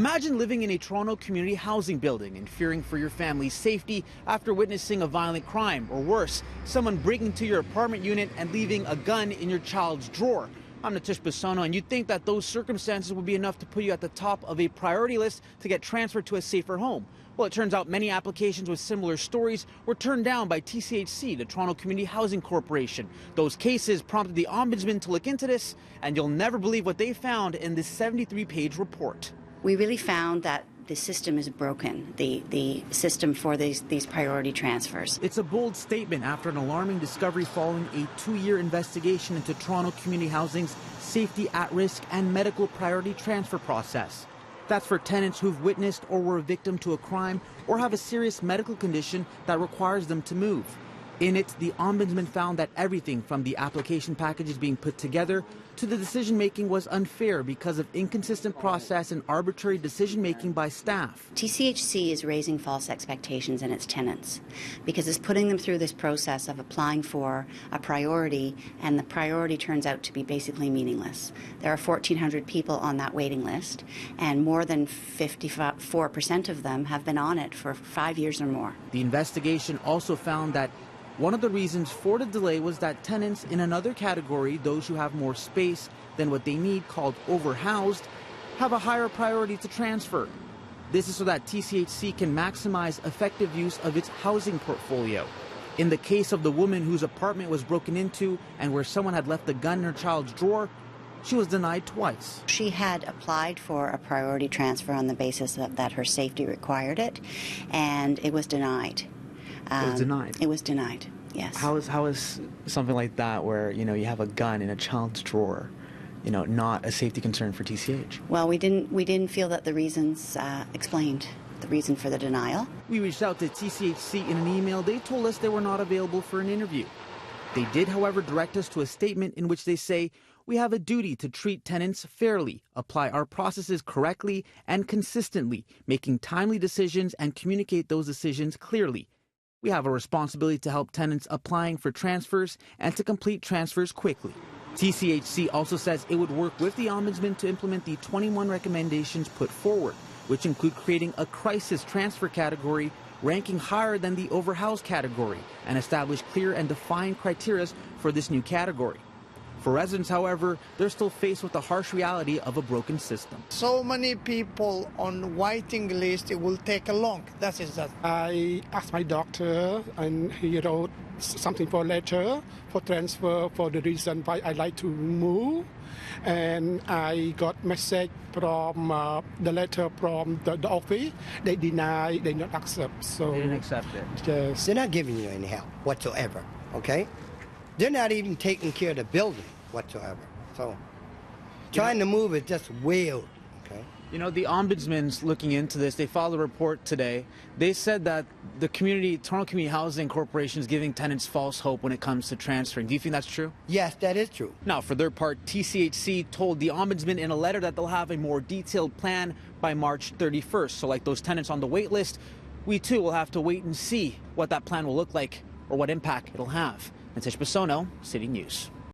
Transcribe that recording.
Imagine living in a Toronto community housing building and fearing for your family's safety after witnessing a violent crime, or worse, someone breaking into your apartment unit and leaving a gun in your child's drawer. I'm Natish Basono, and you'd think that those circumstances would be enough to put you at the top of a priority list to get transferred to a safer home. Well, it turns out many applications with similar stories were turned down by TCHC, the Toronto Community Housing Corporation. Those cases prompted the Ombudsman to look into this, and you'll never believe what they found in this 73-page report. We really found that the system is broken, the system for these priority transfers. It's a bold statement after an alarming discovery following a 2-year investigation into Toronto Community Housing's safety at-risk and medical priority transfer process. That's for tenants who've witnessed or were a victim to a crime or have a serious medical condition that requires them to move. In it, the Ombudsman found that everything from the application packages being put together to the decision-making was unfair because of inconsistent process and arbitrary decision-making by staff. TCHC is raising false expectations in its tenants because it's putting them through this process of applying for a priority, and the priority turns out to be basically meaningless. There are 1,400 people on that waiting list, and more than 54% of them have been on it for 5 years or more. The investigation also found that one of the reasons for the delay was that tenants in another category, those who have more space than what they need, called overhoused, have a higher priority to transfer. This is so that TCHC can maximize effective use of its housing portfolio. In the case of the woman whose apartment was broken into and where someone had left a gun in her child's drawer, she was denied twice. She had applied for a priority transfer on the basis that her safety required it, and it was denied. It was denied? It was denied, yes. How is something like that where, you have a gun in a child's drawer, not a safety concern for TCH? Well, we didn't feel that the reasons explained the reason for the denial. We reached out to TCHC in an email. They told us they were not available for an interview. They did, however, direct us to a statement in which they say, "We have a duty to treat tenants fairly, apply our processes correctly and consistently, making timely decisions and communicate those decisions clearly. We have a responsibility to help tenants applying for transfers and to complete transfers quickly." TCHC also says it would work with the Ombudsman to implement the 21 recommendations put forward, which include creating a crisis transfer category ranking higher than the overhoused category and establish clear and defined criteria for this new category. For residents, however, they're still faced with the harsh reality of a broken system. So many people on waiting list, it will take a long. That is that. I asked my doctor, and he wrote something for letter for transfer for the reason why I like to move. And I got message from the letter from the office. They deny, they not accept. So They didn't accept it. Yes. They're not giving you any help whatsoever, okay? They're not even taking care of the building whatsoever. So trying to move is just weird, okay? The Ombudsman's looking into this. They filed a report today. They said that the Toronto Community Housing Corporation is giving tenants false hope when it comes to transferring. Do you think that's true? Yes, that is true. Now, for their part, TCHC told the Ombudsman in a letter that they'll have a more detailed plan by March 31st. So like those tenants on the wait list, we too will have to wait and see what that plan will look like or what impact it'll have. Natish Basono, City News.